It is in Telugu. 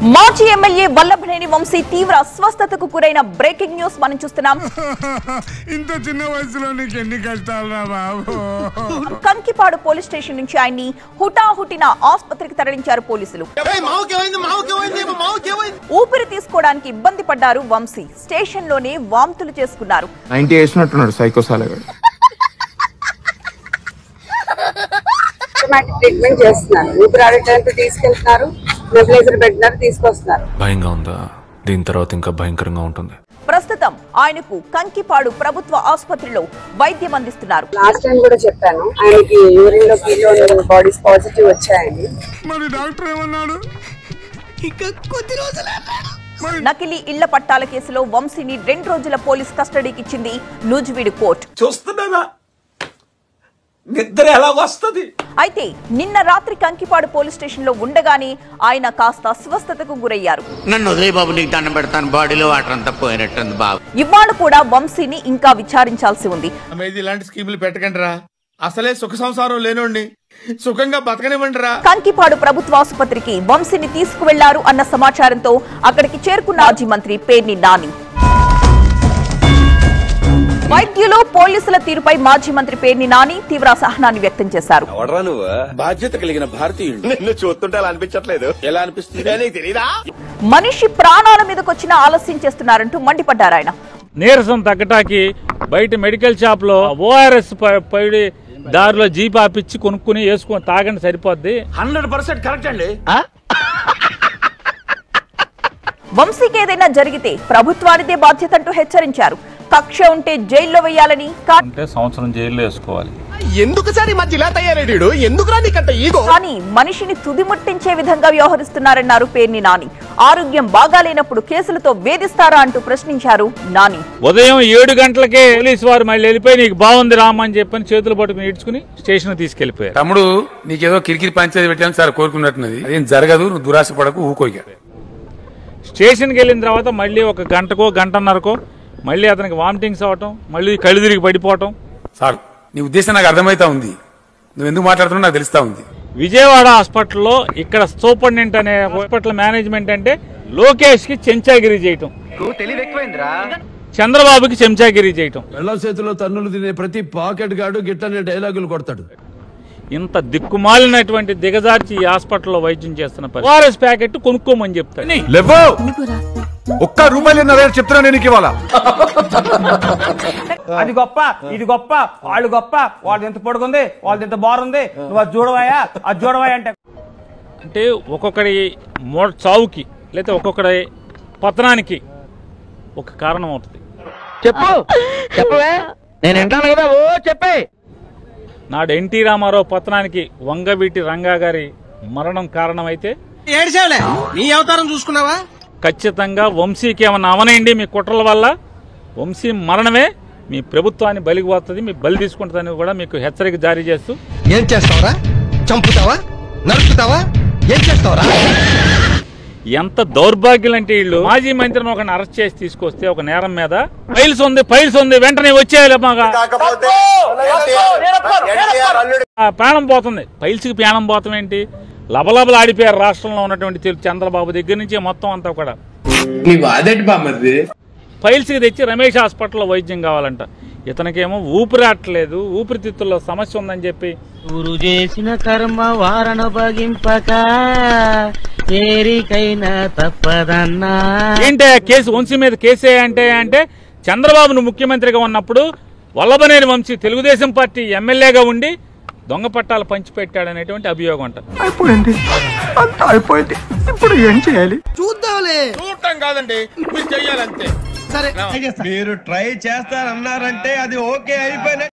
మాజీ ఎమ్మెల్యే వల్లభనేని వంశీ తీవ్ర అస్వస్థతకు గురైన బ్రేకింగ్ న్యూస్ మనం చూస్తున్నాం. ఇంత చిన్న వయసులో నీకు ఎన్ని కష్టాలురా బాబు. కంకిపాడు పోలీస్ స్టేషన్ నుంచి ఆయన్ని హుటాహుటిన ఆసుపత్రికి తరలించారు పోలీసులు. ఊపిరి తీసుకోవడానికి ఇబ్బంది పడ్డారు వంశీ. స్టేషన్ లోనే వాంతులు చేసుకున్నారు. ట్రీట్మెంట్ చేస్తున్నారు. ఊపిరాడటానికి తీసుకెళ్తున్నారు, నెబులైజర్ పెట్టినారు, తీసుకొస్తున్నారు. భయంగా ఉందా? దీని తర్వాత ఇంకా భయంకరంగా ఉంటుంది. ప్రస్తుతం ఆయనకు కంకిపాడు ప్రభుత్వ ఆసుపత్రిలో వైద్యం అందిస్తున్నారు. లాస్ట్ టైం కూడా చెప్పాను, ఆయనకి యూరిన్ లో కిలో బాడీస్ పాజిటివ్ వచ్చాయని. మరి డాక్టర్ ఏమన్నాడు? ఇంకా కొద్ది రోజులే. నకిలీ ఇళ్ల పట్టాల కేసులో వంశీని 2 రోజుల పోలీస్ కస్టడీకి ఇచ్చింది నూజివీడు కోర్టు. చూస్తున్నానా నిద్ర ఎలా వస్తుంది? అయితే నిన్న రాత్రి కంకిపాడు పోలీస్ స్టేషన్ లో ఉండగానే ఆయన కాస్త అస్వస్థతకు గురయ్యారు. నన్ను ఉదయ్ బాబు నీకు దండం పెడతాను, బాడీలో వాటర్ అంతా పోయినట్టుంది బాబు. ఇవాళ కూడా వంశీని ఇంకా విచారించాల్సి ఉంది. ఇలాంటి స్కీములు పెట్టకండి రా, అసలే సుఖ సంసారం లేనోండి, సుఖంగా బతకనివ్వండి రా. కంకిపాడు ప్రభుత్వ ఆసుపత్రికి వంశీని తీసుకువెళ్లారు అన్న సమాచారంతో అక్కడికి చేరుకున్న మాజీ మంత్రి పేర్ని నాని. వైద్యులు పోలీసుల తీరుపై మాజీ మంత్రి పేర్ని నాని తీవ్ర అసహనాన్ని వ్యక్తం చేశారు. బాధ్యత కలిగిన భారతీయుడు నిన్ను చూస్తుంటే అలా అనిపించట్లేదు. ఎలా అనిపిస్తుంది తెలీదా? మనిషి ప్రాణాల మీదకొచ్చినా ఆలస్యం చేస్తున్నారంటూ మండిపడ్డారు ఆయన. నీరసం తగ్గటానికి బయట మెడికల్ షాప్ లో ఓఆర్ఎస్ పడి దారిలో జీప్ ఆపిచ్చి కొనుక్కుని వేసుకుని తాగండి సరిపోద్ది. 100% కరెక్ట్ అండి. వంశీకి ఏదైనా జరిగితే ప్రభుత్వానిదే బాధ్యత అంటూ హెచ్చరించారు. కక్ష ఉంటే జైల్లో వేయాలని, అంటే సంవత్సరం జైల్లో వేసుకోవాలి. ఎందుకు సార్ ఈ మధ్య ఇలా తయారయ్యాడు? ఎందుకు రానికంత ఈగో? కానీ మనిషిని తుదిముట్టించే విధంగా వ్యవహరిస్తున్నారన్నారు పేర్ని నాని. ఆరోగ్యం బాగాలేనప్పుడు కేసులతో వేధిస్తారా అంటూ ప్రశ్నించారు నాని. ఉదయం 7 గంటలకే పోలీసు వారు మళ్ళీ వెళ్ళిపోయి నీకు బాగుంది రామని చెప్పని చేతులు పట్టుకుని ఈడ్చుకుని స్టేషన్ తీసుకెళ్లిపోయారు. తమ్ముడు నీకేదో కిరికిరి పంచాయతీ పెట్టాను సార్ కోరుకున్నట్టున్నది, అదేం జరగదు, నువ్వు దురాశ పడకు, ఊకోగా. స్టేషన్కి వెళ్ళిన తర్వాత మళ్ళీ 1 గంటకో గంటన్నరకో మళ్ళీ అతనికి వామిటింగ్స్ అవటం, మళ్ళీ కళ్ళు తిరిగి పడిపోవటం. సార్ నీ ఉద్దేశం నాకు అర్థమైతా ఉంది, నువ్వు ఎందుకు మాట్లాడుతున్నావు నాకు తెలుస్తా ఉంది. విజయవాడ హాస్పిటల్లో ఇక్కడ సూపరింటెండెంట్ అనే హాస్పిటల్ మేనేజ్మెంట్ అంటే లోకేష్ కి చెంచాగిరి చేయటం, చంద్రబాబుకి చెంచాగిరి చేయటం. వెళ్ళ చేతిలో తన్నులు తినే ప్రతి పాకెట్ గాడు గిట్టనే డైలాగులు కొడతాడు. ఇంత దిక్కుమాలినటువంటి దిగజార్చి ఈ హాస్పిటల్లో వైద్యం చేస్తున్న ఓఆర్ఎస్ ప్యాకెట్ కొనుక్కోమని చెప్తాను. ₹1 చెప్తున్నా నేను ఇవాళ. అది గొప్ప, ఇది గొప్ప, వాళ్ళు గొప్ప, వాళ్ళది ఎంత పొడుగుంది, వాళ్ళది ఎంత బారుంది, నువ్వు అది చూడవాయా, అది చూడవాయా అంటే ఒక్కొక్కడి చావుకి లేకపోతే ఒక్కొక్కడి పతనానికి ఒక కారణం అవుతుంది. చెప్పు చెప్పవే, నేను వింటాను కదా, ఓ చెప్పే. నాడు ఎన్టీ రామారావు పతనానికి వంగవీటి రంగా గారి మరణం కారణమైతే నీ అవతారం చూసుకున్నావా? ఖచ్చితంగా వంశీకి ఏమన్నా అవనండి మీ కుట్రల వల్ల వంశీ మరణమే మీ ప్రభుత్వాన్ని బలికి పోతుంది, మీ బలి తీసుకుంటుందని కూడా మీకు హెచ్చరిక జారీ చేస్తూ. ఏం చేస్తావరా? చంపుతావా? నరుకుతావా? ఏం చేస్తావరా? ఎంత దౌర్భాగ్యం అంటే వీళ్ళు మాజీ మంత్రిని ఒకరిని అరెస్ట్ చేసి తీసుకొస్తే ఒక నేరం మీద ఫైల్స్ ఉంది వెంటనే వచ్చేయాలి, ప్రాణం పోతుంది. ఫైల్స్కి ప్రాణం పోతాం ఏంటి? లబలబలు ఆడిపోయారు రాష్ట్రంలో ఉన్నటువంటి చంద్రబాబు దగ్గర నుంచి మొత్తం అంతా కూడా. ఫైల్స్ కి తెచ్చి రమేష్ హాస్పిటల్లో వైద్యం కావాలంట, ఇతనికేమో ఊపిరాట్లేదు, ఊపిరితిత్తుల్లో సమస్య ఉందని చెప్పి ఊరు చేసిన కర్మ వారణ భగింపక ఏరికైనా తప్పదన్నా. ఏంటే కేసు వంశీ మీద కేసే అంటే చంద్రబాబును ముఖ్యమంత్రిగా ఉన్నప్పుడు వల్లభనేని వంశీ తెలుగుదేశం పార్టీ ఎమ్మెల్యేగా ఉండి దొంగ పట్టాలు పంచిపెట్టాడనేటువంటి అభియోగం అంట. అయిపోయింది, ఇప్పుడు ఏం చేయాలి? చూద్దాంలే. చూడటం కాదండి, మీరు చెయ్యాలంతే. సరే, మీరు ట్రై చేస్తారన్నారంటే అది ఓకే అయిపోయిన